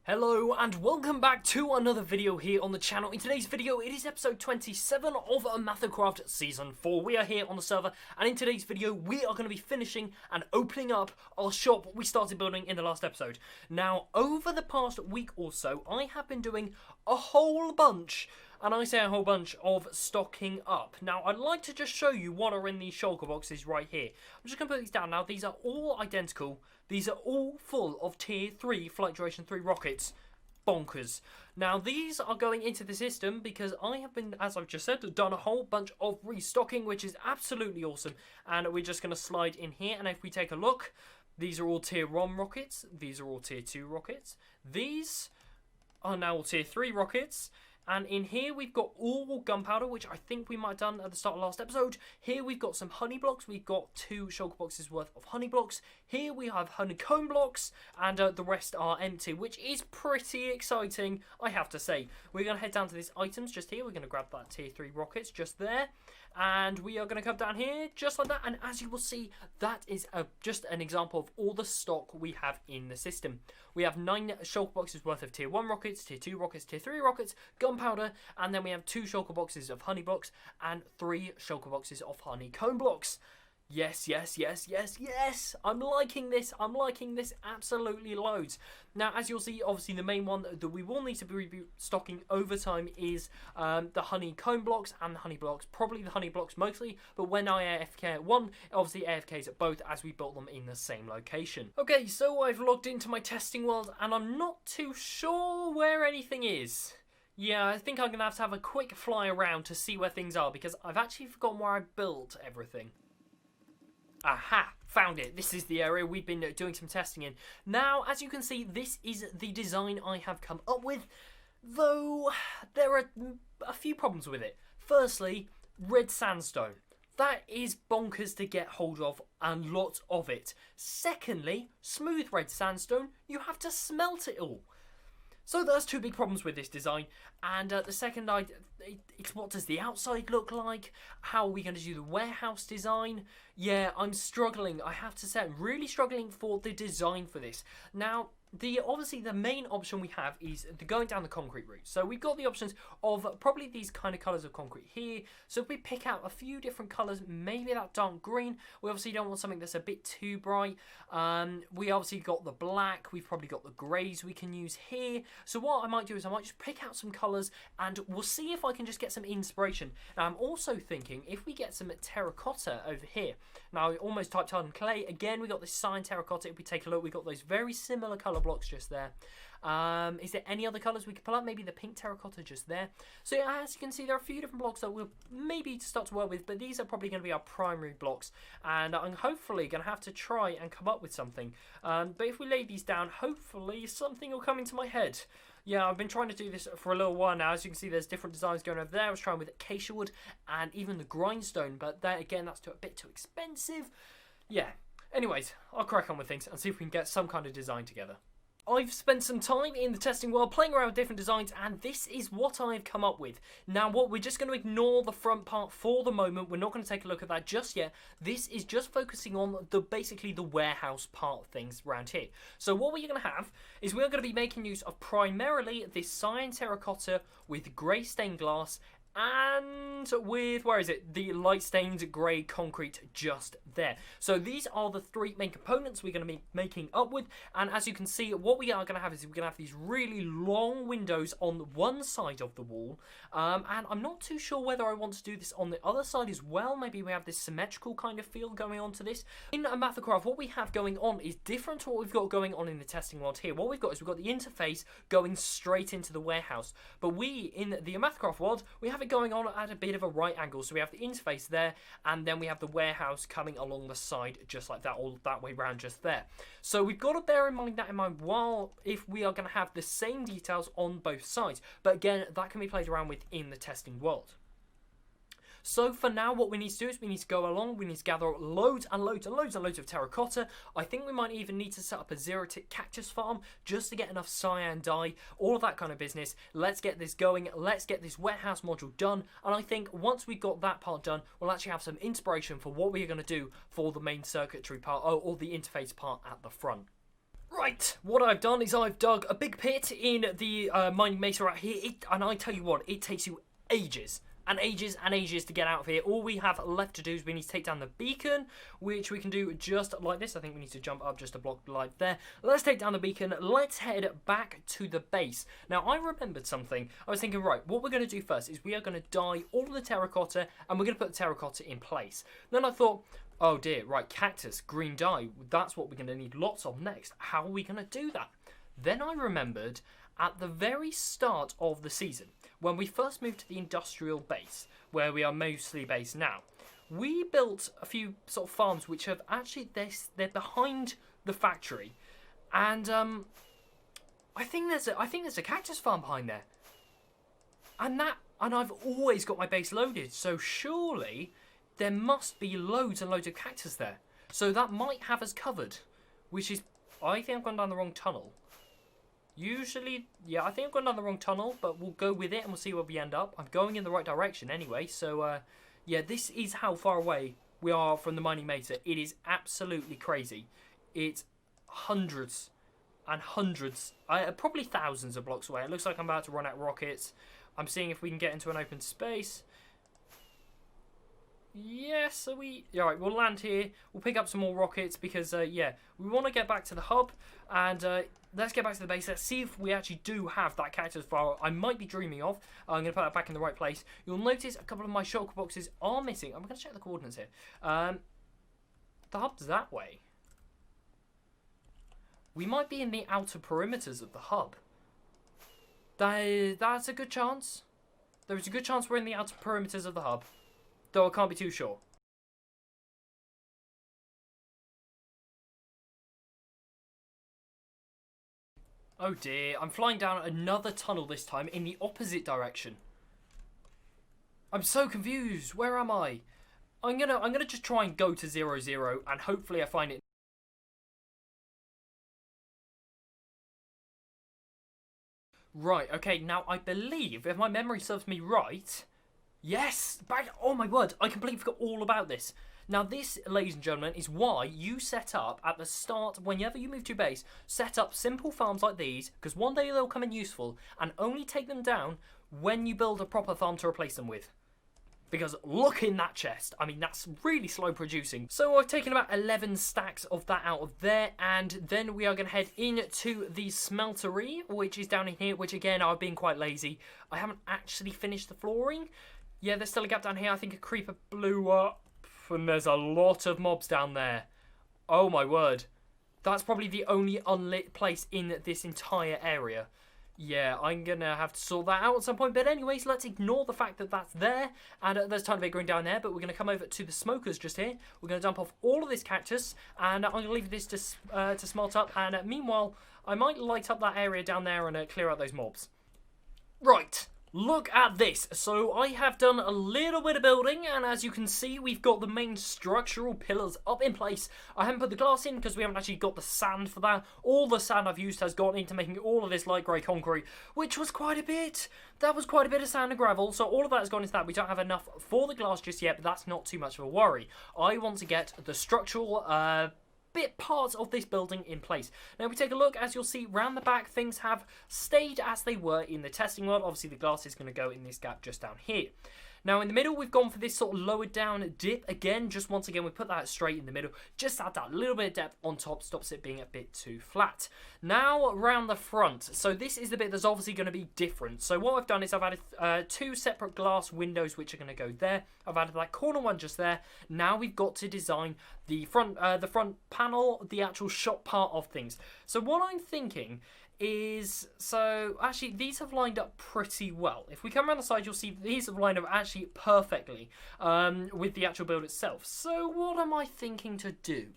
Hello and welcome back to another video here on the channel. In today's video, it is episode 27 of OmathaCraft Season 4. We are here on the server, and in today's video, we are going to be finishing and opening up our shop we started building in the last episode. Now, over the past week or so, I have been doing a whole bunch, and I say a whole bunch, of stocking up. Now, I'd like to just show you what are in these shulker boxes right here. I'm just going to put these down now. These are all identical. These are all full of Tier 3 Flight Duration 3 rockets. Bonkers. Now, these are going into the system because I have been, as I've just said, done a whole bunch of restocking, which is absolutely awesome. And we're just going to slide in here, and if we take a look, these are all Tier 1 rockets. These are all Tier 2 rockets. These are now all Tier 3 rockets. And in here we've got all gunpowder, which I think we might have done at the start of last episode. Here we've got some honey blocks. We've got 2 shulker boxes worth of honey blocks. Here we have honeycomb blocks, and the rest are empty, which is pretty exciting, I have to say. We're going to head down to these items just here. We're going to grab that Tier 3 rockets just there. And we are going to come down here just like that. And as you will see, that is just an example of all the stock we have in the system. We have 9 shulker boxes worth of Tier 1 rockets, Tier 2 rockets, Tier 3 rockets, gunpowder, and then we have 2 shulker boxes of honey blocks and 3 shulker boxes of honeycomb blocks. Yes, yes, yes, yes, yes! I'm liking this. I'm liking this absolutely loads. Now, as you'll see, obviously the main one that we will need to be stocking over time is the honeycomb blocks and the honey blocks. Probably the honey blocks mostly, but when I AFK at one, obviously AFKs at both as we built them in the same location. Okay, so I've logged into my testing world and I'm not too sure where anything is. Yeah, I think I'm going to have a quick fly around to see where things are because I've actually forgotten where I built everything. Aha! Found it. This is the area we've been doing some testing in. Now, as you can see, this is the design I have come up with, though there are a few problems with it. Firstly, red sandstone. That is bonkers to get hold of, and lots of it. Secondly, smooth red sandstone, you have to smelt it all. So there's 2 big problems with this design, and the second, it's what does the outside look like? How are we going to do the warehouse design? Yeah, I'm struggling. I have to say, I'm really struggling for the design for this. Now, obviously the main option we have is going down the concrete route. So we've got the options of probably these kind of colours of concrete here. So if we pick out a few different colours, maybe that dark green. We obviously don't want something that's a bit too bright. We obviously got the black. We've probably got the greys we can use here. So what I might do is I might just pick out some colours and we'll see if I can just get some inspiration. Now I'm also thinking if we get some terracotta over here. Now I almost typed hardened clay. Again, we got this cyan terracotta. If we take a look, we got those very similar colour blocks just there. Is there any other colours we could pull up? Maybe the pink terracotta just there. So as you can see, there are a few different blocks that we'll maybe start to work with, but these are probably going to be our primary blocks, and I'm hopefully going to have to try and come up with something. But if we lay these down, hopefully something will come into my head. Yeah, I've been trying to do this for a little while now. As you can see, there's different designs going over there. I was trying with acacia wood and even the grindstone, but that, again, that's a bit too expensive. Yeah. Anyways, I'll crack on with things and see if we can get some kind of design together. I've spent some time in the testing world playing around with different designs, and this is what I've come up with. Now, we're just going to ignore the front part for the moment. We're not going to take a look at that just yet. This is just focusing on basically the warehouse part of things around here. So what we're going to have is we're going to be making use of primarily this cyan terracotta with grey stained glass and with, where is it, the light stained grey concrete just there. So these are the 3 main components we're going to be making up with, and as you can see, what we are going to have is we're going to have these really long windows on one side of the wall, and I'm not too sure whether I want to do this on the other side as well. Maybe we have this symmetrical kind of feel going on to this. In OmathaCraft, what we have going on is different to what we've got going on in the testing world here. What we've got is we've got the interface going straight into the warehouse, but we, in the OmathaCraft world, we have it going on at a bit of a right angle. So we have the interface there, and then we have the warehouse coming along the side just like that, all that way around just there. So we've got to bear in mind while if we are going to have the same details on both sides. But again, that can be played around with in the testing world. So for now, what we need to do is we need to go along, we need to gather loads and loads and loads and loads of terracotta. I think we might even need to set up a zero-tick cactus farm just to get enough cyan dye, all of that kind of business. Let's get this going, let's get this warehouse module done, and I think once we've got that part done, we'll actually have some inspiration for what we're going to do for the main circuitry part, or the interface part at the front. Right, what I've done is I've dug a big pit in the mining mesa right here, and I tell you what, it takes you ages. And ages and ages to get out of here. All we have left to do is we need to take down the beacon, which we can do just like this. I think we need to jump up just a block like there. Let's take down the beacon. Let's head back to the base. Now, I remembered something. I was thinking, right, what we're going to do first is we are going to dye all of the terracotta, and we're going to put the terracotta in place. Then I thought, oh dear, right, cactus, green dye. That's what we're going to need lots of next. How are we going to do that? Then I remembered at the very start of the season, when we first moved to the industrial base, where we are mostly based now, we built a few sort of farms which have actually, they're behind the factory, and I think there's a cactus farm behind there, and I've always got my base loaded, so surely there must be loads and loads of cactus there, so that might have us covered, which is, I think I've gone down the wrong tunnel. Usually, yeah, I think I've gone down the wrong tunnel, but we'll go with it and we'll see where we end up. I'm going in the right direction anyway, so yeah, this is how far away we are from the mining mesa. It is absolutely crazy. It's hundreds and hundreds, probably thousands of blocks away. It looks like I'm about to run out of rockets. I'm seeing if we can get into an open space. Yes, so alright, we'll land here. We'll pick up some more rockets because, yeah, we want to get back to the hub and let's get back to the base. Let's see if we actually do have that cactus farm I might be dreaming of. I'm going to put that back in the right place. You'll notice a couple of my shulker boxes are missing. I'm going to check the coordinates here. The hub's that way. We might be in the outer perimeters of the hub. That's a good chance. There is a good chance we're in the outer perimeters of the hub. Though I can't be too sure. Oh dear, I'm flying down another tunnel this time in the opposite direction. I'm so confused. Where am I? I'm gonna just try and go to 0-0 and hopefully I find it. Right, okay, now I believe, if my memory serves me right, yes, back, oh my word, I completely forgot all about this. Now this, ladies and gentlemen, is why you set up at the start, whenever you move to base, set up simple farms like these, because one day they'll come in useful, and only take them down when you build a proper farm to replace them with. Because look in that chest, I mean that's really slow producing. So I've taken about 11 stacks of that out of there, and then we are going to head into the smeltery, which is down in here, which again I've been quite lazy. I haven't actually finished the flooring. Yeah, there's still a gap down here. I think a creeper blew up, and there's a lot of mobs down there. Oh my word. That's probably the only unlit place in this entire area. Yeah, I'm going to have to sort that out at some point. But anyways, let's ignore the fact that that's there. And there's a ton of it going down there. But we're going to come over to the smokers just here. We're going to dump off all of this cactus. And I'm going to leave this to smelt up. And meanwhile, I might light up that area down there and clear out those mobs. Right. Look at this. So I have done a little bit of building, and as you can see, we've got the main structural pillars up in place. I haven't put the glass in because we haven't actually got the sand for that. All the sand I've used has gone into making all of this light grey concrete, which was quite a bit. That was quite a bit of sand and gravel, so all of that has gone into that. We don't have enough for the glass just yet, but that's not too much of a worry. I want to get the structural bit parts of this building in place. Now, if we take a look, as you'll see, round the back, things have stayed as they were in the testing world. Obviously, the glass is going to go in this gap just down here. Now, in the middle, we've gone for this sort of lowered down dip. Again, just once again, we put that straight in the middle. Just add that little bit of depth on top, stops it being a bit too flat. Now, around the front. So this is the bit that's obviously going to be different. So what I've done is I've added two separate glass windows, which are going to go there. I've added that corner one just there. Now we've got to design the front panel, the actual shop part of things. So what I'm thinking is, so actually these have lined up pretty well. If we come around the side, you'll see these have lined up actually perfectly with the actual build itself. So what am I thinking to do?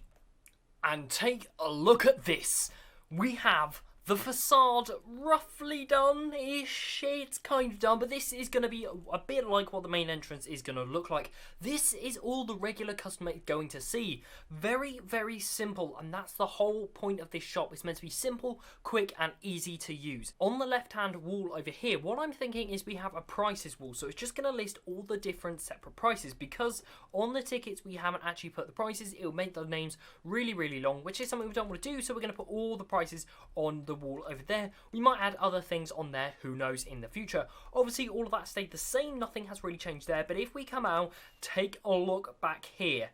And take a look at this. We have The facade, roughly done-ish, it's kind of done, but this is going to be a bit like what the main entrance is going to look like. This is all the regular customer is going to see. Very, very simple, and that's the whole point of this shop. It's meant to be simple, quick, and easy to use. On the left-hand wall over here, what I'm thinking is we have a prices wall, so it's just going to list all the different separate prices, because on the tickets we haven't actually put the prices. It'll make the names really, really long, which is something we don't want to do, so we're going to put all the prices on the wall over there. We might add other things on there, who knows, in the future. Obviously all of that stayed the same, nothing has really changed there, but if we come out, take a look back here.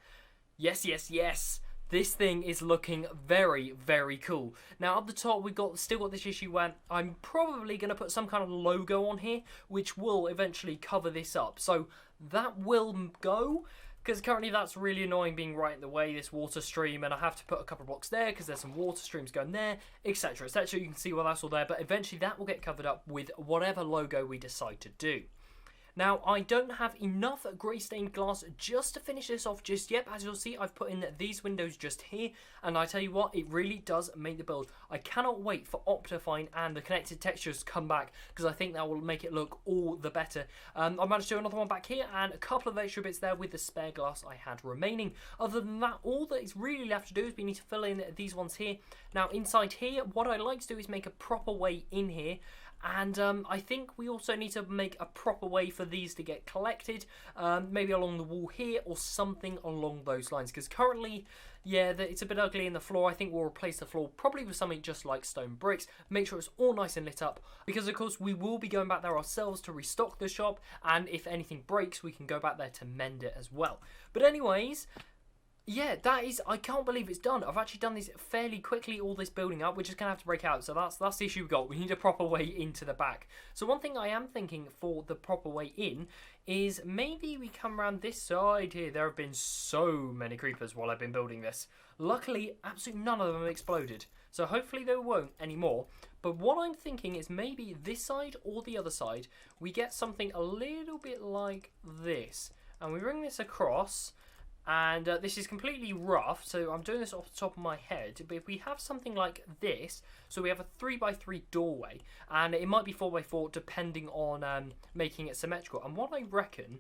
Yes, yes, yes, this thing is looking very, very cool. Now at the top we've still got this issue where I'm probably going to put some kind of logo on here, which will eventually cover this up, so that will go. Because currently that's really annoying, being right in the way, this water stream, and I have to put a couple of blocks there because there's some water streams going there, etc, etc. You can see why that's all there, but eventually that will get covered up with whatever logo we decide to do. Now, I don't have enough grey stained glass just to finish this off just yet. As you'll see, I've put in these windows just here, and I tell you what, it really does make the build. I cannot wait for Optifine and the connected textures to come back, because I think that will make it look all the better. I managed to do another one back here, and a couple of extra bits there with the spare glass I had remaining. Other than that, all that is really left to do is we need to fill in these ones here. Now, inside here, what I like to do is make a proper way in here. And I think we also need to make a proper way for these to get collected, maybe along the wall here or something along those lines. Because currently, yeah, it's a bit ugly in the floor. I think we'll replace the floor probably with something just like stone bricks. Make sure it's all nice and lit up. Because, of course, we will be going back there ourselves to restock the shop. And if anything breaks, we can go back there to mend it as well. But anyways, yeah, I can't believe it's done. I've actually done this fairly quickly, all this building up. We're just going to have to break out. So that's the issue we've got. We need a proper way into the back. So one thing I am thinking for the proper way in is maybe we come around this side here. There have been so many creepers while I've been building this. Luckily, absolutely none of them exploded. So hopefully they won't anymore. But what I'm thinking is maybe this side or the other side, we get something a little bit like this. And we bring this across. And this is completely rough, so I'm doing this off the top of my head. But if we have something like this, so we have a 3x3 doorway, and it might be 4x4 depending on making it symmetrical. And what I reckon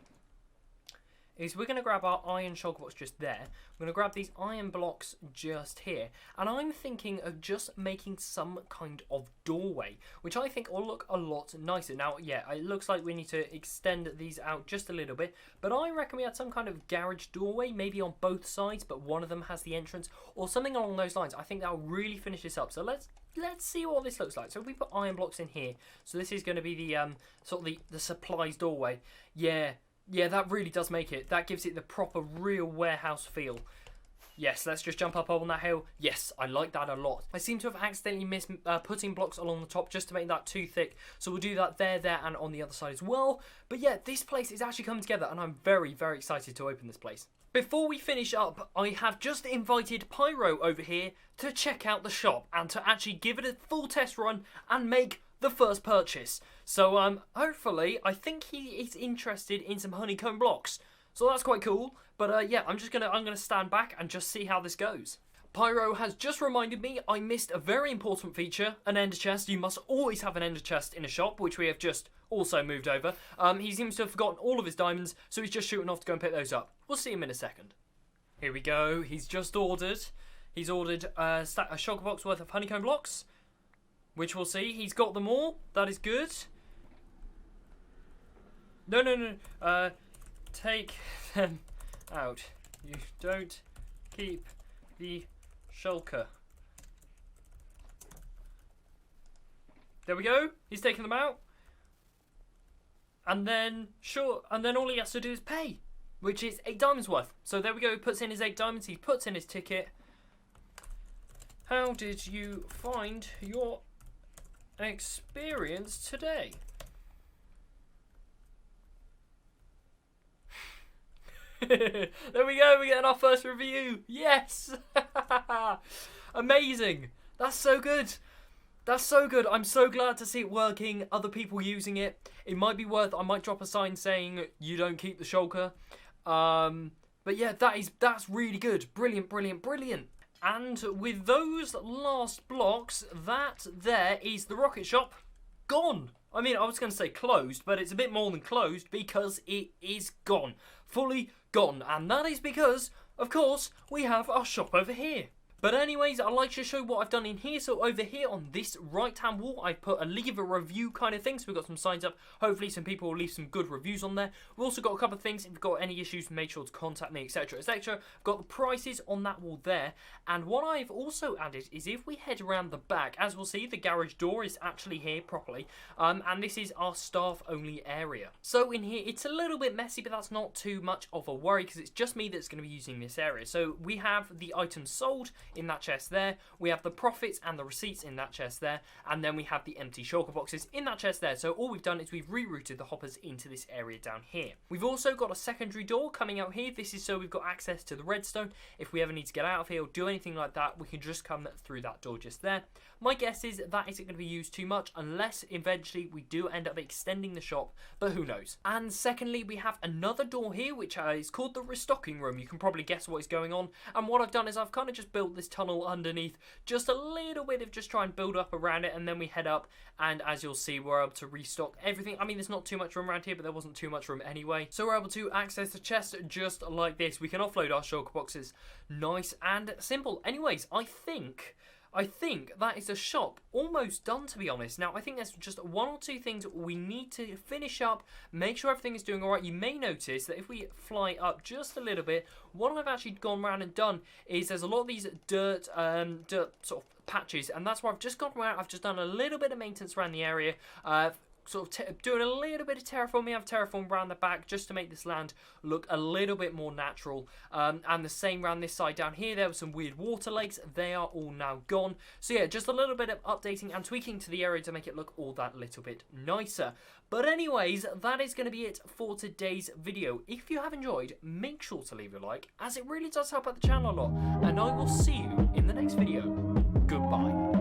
is we're going to grab our iron shulker box just there. We're going to grab these iron blocks just here. And I'm thinking of just making some kind of doorway, which I think will look a lot nicer. Now, yeah, it looks like we need to extend these out just a little bit. But I reckon we had some kind of garage doorway, maybe on both sides, but one of them has the entrance, or something along those lines. I think that'll really finish this up. So let's see what this looks like. So if we put iron blocks in here, so this is going to be the sort of the supplies doorway. Yeah, that really does make it. That gives it the proper real warehouse feel. Yes, let's just jump up on that hill. Yes, I like that a lot. I seem to have accidentally missed putting blocks along the top just to make that too thick. So we'll do that there, and on the other side as well. But yeah, this place is actually coming together, and I'm very, very excited to open this place. Before we finish up, I have just invited Pyro over here to check out the shop and to actually give it a full test run and make the first purchase. So hopefully, I think he is interested in some honeycomb blocks. So that's quite cool. But yeah, I'm gonna stand back and just see how this goes. Pyro has just reminded me I missed a very important feature, an ender chest. You must always have an ender chest in a shop, which we have just also moved over. He seems to have forgotten all of his diamonds, so he's just shooting off to go and pick those up. We'll see him in a second. Here we go. He's just ordered. He's ordered a shulker box worth of honeycomb blocks, which we'll see. He's got them all. That is good. No. Take them out. You don't keep the shulker. There we go. He's taking them out. And then all he has to do is pay, which is 8 diamonds worth. So there we go. He puts in his 8 diamonds. He puts in his ticket. How did you find your experience today? There we go, we get our first review. Yes. Amazing. That's so good. That's so good. I'm so glad to see it working, other people using it. It might be worth, I might drop a sign saying you don't keep the shulker. But yeah, that's really good. Brilliant. And with those last blocks, that there is the rocket shop gone. I mean, I was going to say closed, but it's a bit more than closed because it is gone. Fully gone. And that is because, of course, we have our shop over here. But anyways, I'd like to show what I've done in here. So over here on this right-hand wall, I've put a leave a review kind of thing. So we've got some signs up. Hopefully some people will leave some good reviews on there. We've also got a couple of things. If you've got any issues, make sure to contact me, etc, etc. I've got the prices on that wall there. And what I've also added is if we head around the back, as we'll see, the garage door is actually here properly. And this is our staff-only area. So in here, it's a little bit messy, but that's not too much of a worry because it's just me that's going to be using this area. So we have the items sold in that chest there, we have the profits and the receipts in that chest there, and then we have the empty shulker boxes in that chest there. So all we've done is we've rerouted the hoppers into this area down here. We've also got a secondary door coming out here. This is so we've got access to the redstone. If we ever need to get out of here or do anything like that, we can just come through that door just there. My guess is that isn't going to be used too much unless eventually we do end up extending the shop, but who knows. And secondly, we have another door here which is called the restocking room. You can probably guess what is going on, and what I've done is I've kind of just built this tunnel underneath, just a little bit of just try and build up around it, and then we head up, and as you'll see, we're able to restock everything. I mean, there's not too much room around here, but there wasn't too much room anyway, so we're able to access the chest just like this. We can offload our shulker boxes, nice and simple. Anyways, I think that is a shop almost done, to be honest. Now, I think there's just one or two things we need to finish up, make sure everything is doing all right. You may notice that if we fly up just a little bit, what I've actually gone around and done is there's a lot of these dirt sort of patches, and that's why I've just gone around. I've just done a little bit of maintenance around the area, sort of doing a little bit of terraforming. I've terraformed around the back just to make this land look a little bit more natural, and the same around this side down here. There were some weird water lakes, they are all now gone. So yeah, just a little bit of updating and tweaking to the area to make it look all that little bit nicer. But anyways, that is going to be it for today's video. If you have enjoyed, make sure to leave a like, as it really does help out the channel a lot, and I will see you in the next video. Goodbye.